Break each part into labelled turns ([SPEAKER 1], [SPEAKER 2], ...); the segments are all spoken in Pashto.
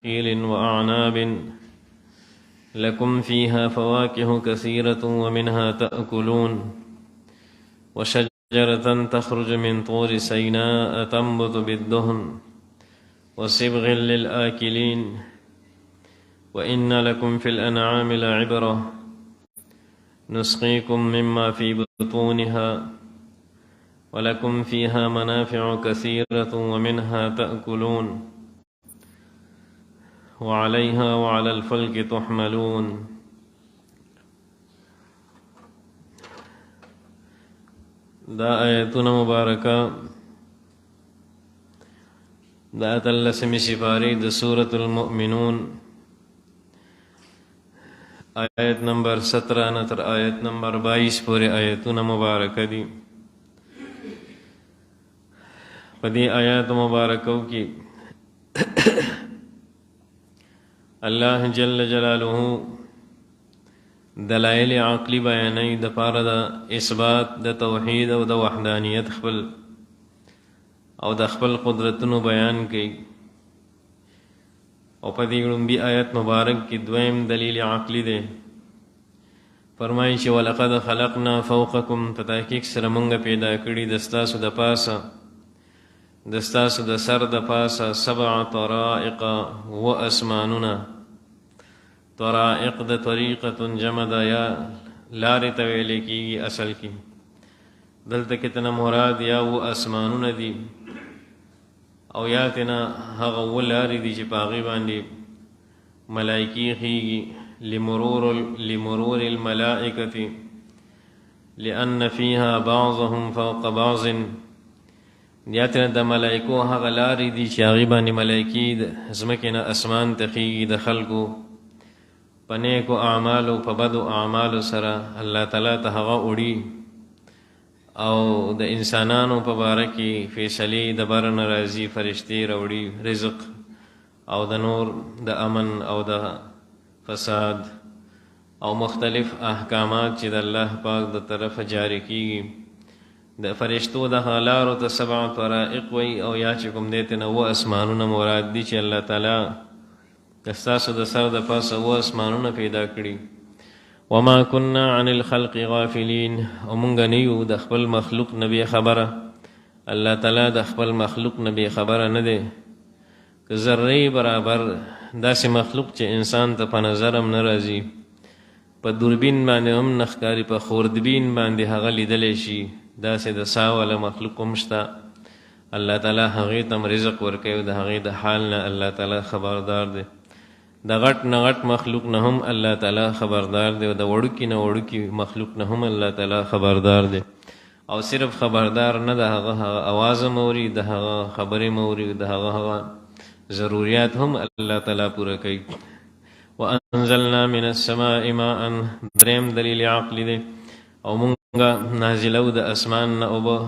[SPEAKER 1] ونخيل وأعناب لكم فيها فواكه كثيرة ومنها تأكلون وشجرة تخرج من طور سيناء تنبت بالدهن وصبغ للآكلين وإن لكم في الأنعام لعبرة نسقيكم مما في بطونها ولكم فيها منافع كثيرة ومنها تأكلون وعليها وعلى الفلك تحملون. دا آیتون مبارکہ دا اتلسمی سپاری دا سورة المؤمنون آیت نمبر 17 نتر آیت نمبر 22 پورے آیتون مبارکہ دی. پدی آیات مبارکوں کی اللہ جل جلالہ دلائل عقلی بیانی دا پارا دا اثبات دا توحید او دا وحدانیت خپل او دا خپل قدرتنو بیان کی. او پدی گرنبی آیت مبارک کی دویم دلیل عقلی دے. فرمائی چی وَلَقَدْ خَلَقْنَا فَوْقَكُمْ پتاکیک سرمنگ پیدا کری دستاسو دا پاسا دستاسو دا سر دا پاسا 7 طرائق و اسماننا. طرائق دا طریقت جمع دا یا لار طویلے کی اصل کی دلتا کتنا مراد یا و اسماننا دی او یاتنا حغو لاری دی چی پاغی باندی ملائکی خیگی لمرور الملائکتی لأن فيها بعضهم فوق بعض. یاتنا دا ملائکو حغ لاری دی چی آغی باندی ملائکی دا ازمکنا اسمان تخیگی دا خلقو پنیکو اعمالو پبدو اعمالو سرا اللہ تعالی تحغا اڑی او د انسانانو پبارکی فیصلی د برن رازی فرشتی روڑی رزق او د نور د امن او د فساد او مختلف احکامات چی د اللہ پاک د طرف جاری کی د فرشتو د حالارو تا 7 طرائق وی او یا چکم دیتنا و اسمانون مراد دی چی اللہ تعالی دستاسو د سر د پاس و اسمانون پیدا کری. وما كنا عن الخلق غافلین او منگا نیو د خپل مخلوق نبی خبره. اللہ تعالی د خپل مخلوق نبی خبره نده که ذری برابر داس مخلوق چه انسان تا پا نظرم نرازی پا دوربین بانده هم نخکاری پا خوردبین بانده حقا لیدلشی داس د ساول مخلوق مشتا. اللہ تعالی حقیتم رزق ورکیو د حقیت حالنا اللہ تعالی خبردار ده. دا غٹ نا غٹ مخلوق نہ ہم اللہ تعالی خبردار دے. دا وڑکی نہ وڑکی مخلوق نہ ہم اللہ تعالی خبردار دے. او صرف خبردار نہ دا آواز موری دا خبر موری دا ضروریات ہم اللہ تعالی پورا کئی. وانزلنا من السماء ماء دریم دلیل عقلی دے. او منگا نازلو دا اسمان نا اوبا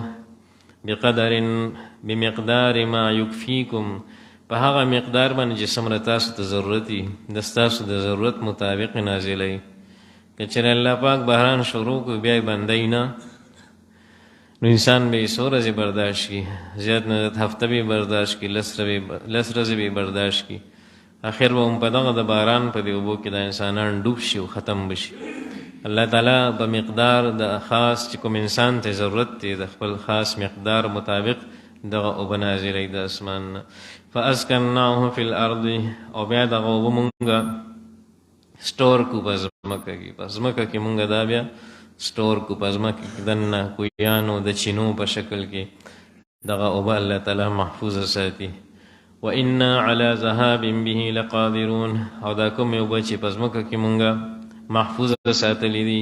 [SPEAKER 1] بمقدار ما یکفیکم پا هغه مقدار باندې چې څومره تاسو ته ضرورتي دستاسو د ضرورت مطابق نازلوي. که چېرې الله پاک بحران شروع کړي بیا یې بندوي نه نو انسان به یې څو ورځې برداشت کړي زیات نه زیات هفته به یې برداشت کړي 10 ورځې به یې برداشت کړي اخر به هم په دغه د باران په دې اوبو کې د انسانان ډوب شي او ختم بشي. الله تعالی په مقدار د خاص چې کوم انسان ته ضرورت دی د خپل خاص مقدار مطابق دغه اوبه نازلوي د اسمان نه. فاسکنناه فی الارض او بیا دغه اوبه مونږه سٹور کو په ځمکه کې په ځمکه کې مونږه دا بیا سٹور کو په ځمکه کې دننه کویانو د چینو په شکل کې دغه اوبه الله تعالی محفوظ ساتي. وإنا على ذهاب به لقادرون او دا کوم اوبه چې په ځمکه کې مونږه محفوظ ساتلې دي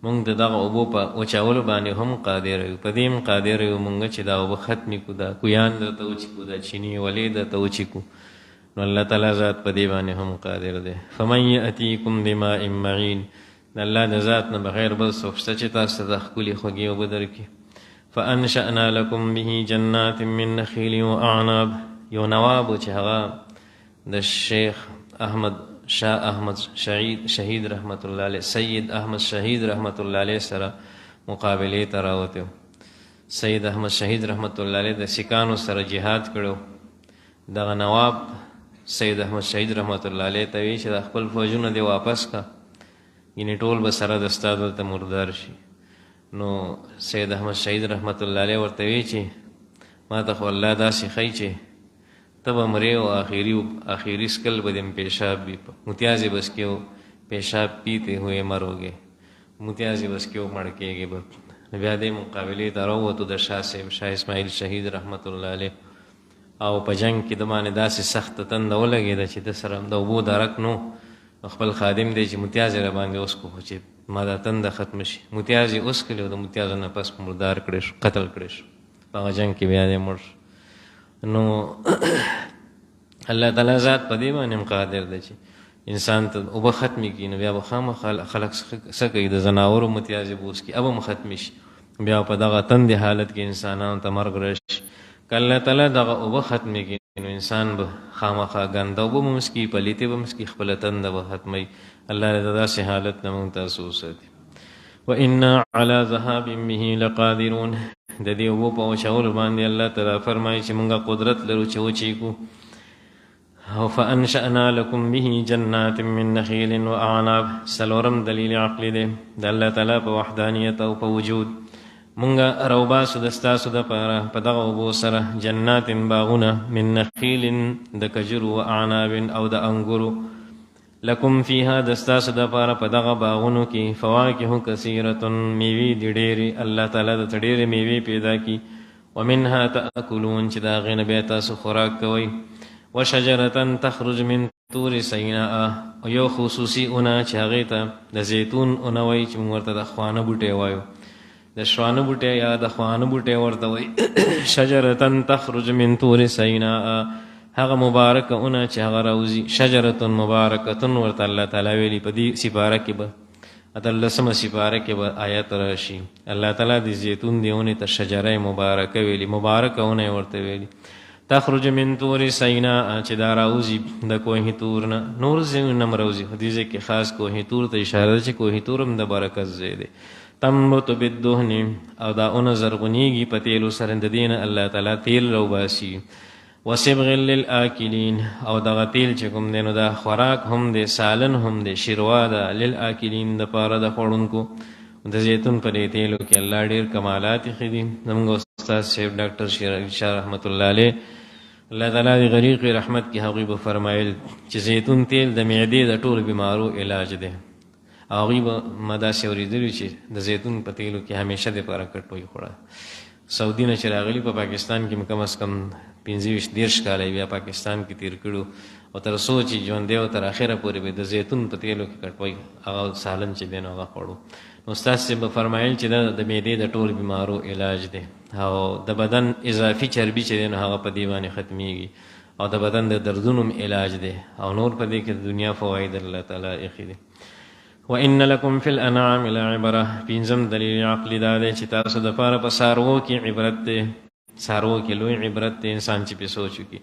[SPEAKER 1] مونږ دغه اوبو په وچاولو باندې هم قادر یو. په دې هم قادر یو مونږ چې دا اوبه ختمې کړو دا کویان درته وچکو دا چینی ولې درته وچکو نو الله تعالی ذات په دې باندې هم قادر دی. فمن یأتیکم بماء معین الله د ذات نه بغیر بل څوک شته چې تاسو ته ښکلې خوږې اوبه درکړي. فانشأنا لکم به جنات من نخیل واعناب یو نواب چې هغه د شیخ احمد شاه احمد شهید رحمت الله علیه سید احمد شهید رحمت الله علیه سره مقابله ته راوته. سید احمد شهید رحمت الله علیه د سکانو سره جهاد کړو. دغه نواب سید احمد شهید رحمت الله علیه ته وی چې د خپل فوجونه دی واپس کا یعنی ټول به سره د استاد ته مردار شي. نو سید احمد شهید رحمت الله علیه ورته وی چې ما ته خو الله داسې ښیي چې ته به مرې او آخري سکل به دم پیشاب بھی متیازی بس کیوں پیشاب پیتے ہوئے مروگے متیازی بس کیوں مڑکے گے بیا دې مقابلې ته راووتو د شاه صاحب شاه اسماعیل شهید رحمت الله علیه او په جنګ کې د باندې داسې سخته تنده ولګېده چې د سره د اوبو درک نو خپل خادم دی چې متیازې را باندې وسکو چې ما دا تنده ختم شي. متیازې وسکلې او د متیازو نه پس مردار کړی شو قتل کړی شو په هغه جنګ کې بیا دې مړ شو. نو الله تعالی ذات په دې باندې قادر دی چې انسان ته اوبه ختمې کړي نو بیا به خامخا خلک څه کوي د ځناورو متیازې به وڅکي اب هم ختمې شي بیا په دغه تندې حالت کې انسانانو ته مرګ راشي. که الله تعالی دغه اوبه ختمې کړي نو انسان به خامخا ګنده اوبه به مسکي پلیتې به مسکي خپله تنده به ختموي. الله د داسې حالت نه موږ تاسو وساتي. وإنا على ذهاب به لقادرون د دې اوبو په وچولو باندې الله تعالی فرمایي چې موږ قدرت لرو چې وچیږو. او فانشأنا لكم به جنات من نخيل واعناب سلورم دلیل عقلی دی د الله تعالی په وحدانیت او په وجود. مونږه روباسو د ستاسو دپاره په دغه اوبو سره جنات باغونه من نخیل د کجرو و اعناب او د انګورو لکم فیها د ستاسو دپاره په دغه باغونو کې فواکه کثیرة میوې دي ډېرې الله تعالی درته ډېرې میوې پیدا کړي ومنها تأکلون چې د هغې نه بیا تاسو خوراک کوئ وشجرة تخرج من طور سیناء او یو خصوصي اونه چې هغې ته د زیتون اونه وایي چې موږ ورته د خوانه بوټی وایو د شوانه بوټی یا د خوانه بوټی ورته وایي. شجرة تخرج من طور سیناء هغه مبارکه اونه چې هغه راوځي شجرة مبارکة ورته الله تعالی ویلي په دې سپاره کې به اتلسمه سپاره کې به آیت راشي. الله تعالی د زیتون دی اونې ته شجره مبارکه ویلي مبارکه اونه ورته ویلي. تخرج من طور سیناء چې دا راوځي د کوه تور نه نور ځایونه هم راوځي خو دې ځای کې خاص کوه تور ته اشاره ده چې کوه تور هم د برکت ځای دی. تنبت بالدهن او دا اونه زرغونیږي په تیلو سره د دې نه الله تعالی تیل راوباسي. وصبغ للآکلین او دغه تیل چې کوم دی نو دا خوراک هم دی سالن هم دی شیروا ده للآکلین دپاره د خوړونکو. د زیتون په دې تیلو کې الله ډېر کمالات ایښي دي. زموږ استاد صاحب ډاکټر شیر علي شاه رحمت الله علیه الله تعالی د غریق رحمت کې هغوی به فرمایل چې زیتون تیل د معدې د ټولو بیمارو علاج دی. هغوی به ما داسې اورېدلي چې د زیتون په تیلو کې همیشه دپاره کټوۍ خوړه. سعودي نه چې راغلي په پاکستان کې کم از کم 25-30 کاله بیا پاکستان کې تیر کړو او تر څو چې ژوندی او تر اخره پورې به د زیتون په تیلو کې کټوۍ هغه سالن چې دی نو هغه خوړو. نو استاد صاحب به فرمایل چې دا د معدې د ټولو بیمارو علاج دی او د بدن اضافي چربي چې دی نو هغه په دې باندې ختمیږي او د بدن د دردونو علاج دی او نور په دې کې د دنیا فواید الله تعالی ایښي دي. وان لکم فی الانعام لعبره پنځم دلیل عقلي دا دی چې تاسو دپاره په څاروو کې عبرت دی. څاروو کې لوی عبرت دی انسان چې پې سوچ وکړي.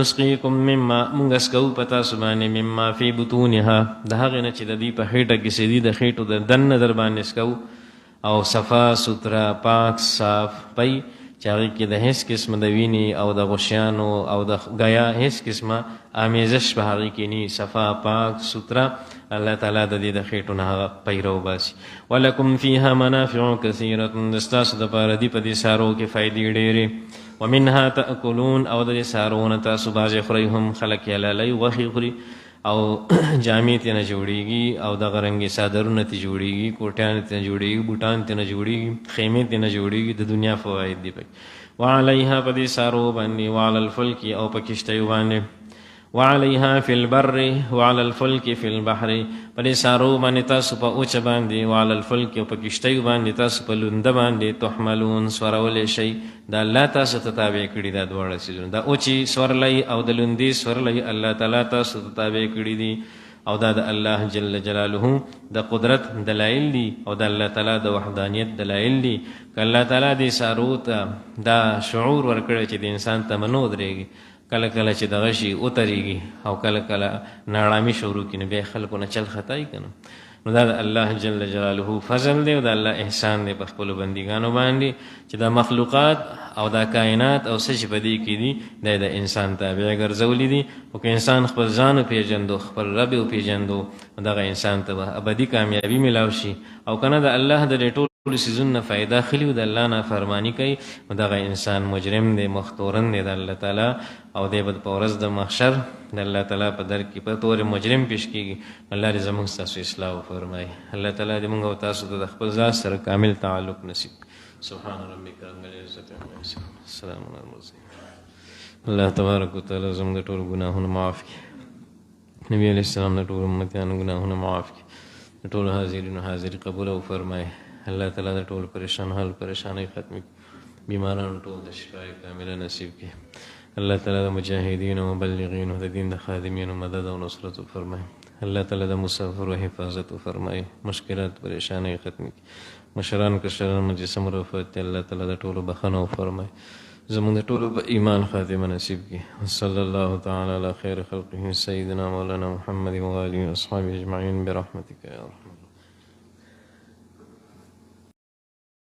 [SPEAKER 1] نسقیکم مما مونږ اسکو په تاسو باندې مما فی بطونها د هغې نه چې د دوی په خېټه کې څه دي د خېټو د دننه در باندې اسکو او صفا سوتره پاک صاف پی چې هغې کې د هېڅ قسمه د وینې او د غوشیانو او د ګیا هېڅ قسمه آمیزش په هغې کې نی صفا پاک سوتره الله تعالی د دې د خېټو نه هغه پی راوباسي. ولکم فیها منافع کثیرة د ستاسو دپاره دي په دې څاروو کې فایدې ډېرې. ومنها تأکلون او د دې څاروو نه تاسو بعضې خورئ هم خلک یې حلالوي غوښې خوري او جامې ترې نه جوړېږي او دغه رنګې څادرونه ترې جوړېږي کوټیان ترې نه جوړېږي بوټان ترې نه جوړېږي خیمې ترې نه جوړېږي د دنیا فواید دي پکې. وعلیها په دې څاروو باندې وعلى الفلک او په کشتیو باندې وعليها في البر وعلى الفلك في البحر په دې څاروو باندې تاسو په اوچه باندې وعلى الفلك او په کشتیو باندې تاسو په لونده باندې تحملون سورولی شئ دا الله تاسو ته تابع کړي دا دواړه څیزونه دا اوچې سورلی او د لوندې سورلی الله تعالی تاسو ته تابع کړي دي او دا د الله جل جلاله د قدرت دلایل دي او د الله تعالی د وحدانیت دلایل دي. که الله تعالی دې څاروو ته دا شعور ورکړی چې د انسان تمنو درېږي کله کله چې دغه شي وتریږي او کله کله ناړامي شروع کړي نو بیا خلکو نه چل خطا یې که نه نو دا د الله جل جلاله فضل دی او د الله احسان دی په خپلو بندګانو باندې چې دا مخلوقات او دا کائنات او څه چې په دې کې دي دا د انسان تابع ګرځولي دي. او که انسان خپل ځان وپېژندو خپل رب وپېژندو نو دغه انسان ته به ابدي کامیابي میلاو شي. او که نه د الله د دې ټولو څیزونو نه فایده اخلي او د الله نافرماني کوي نو دغه انسان مجرم دی مختورن دی د الله تعالی او دی به په ورځ د محشر د الله تعالی په در کې په طور مجرم پیش کېږي. الله دې زموږ ستاسو اصلاح وفرمایي. الله تعالی دې موږ او تاسو ته د خپل ذات سره کامل تعلق نصیب. سبحان ربک رب العزة عما یصفون السلام علی المرسلین. الله تبارک وتعالی زموږ د ټولو ګناهونه معاف کړي. نبی علیه السلام د ټولو امتیانو ګناهونه معاف کړي. د ټولو حاضرینو حاضري قبول وفرمایي. الله تعالی د ټولو پریشان حال پریشانۍ ختم کړي. بیمارانو ټول د شفای کامله نصیب کړي. الله تعالی د مجاهدینو مبلغینو د دین د خادمینو مدد او نصرت وفرمایي. الله تعالی د مسافرو حفاظت وفرمایي. مشکلات پریشانۍ ختم کړي. مشران کشران مجسم رفت الله تعالی د ټولو بخښنه وفرمایي. زموږ د ټولو په ایمان خاتمه نصیب کړي. صلی الله تعالی علی خیر خلقه سیدنا مولانا محمد و آله و اصحابه اجمعین برحمتک یا ارحم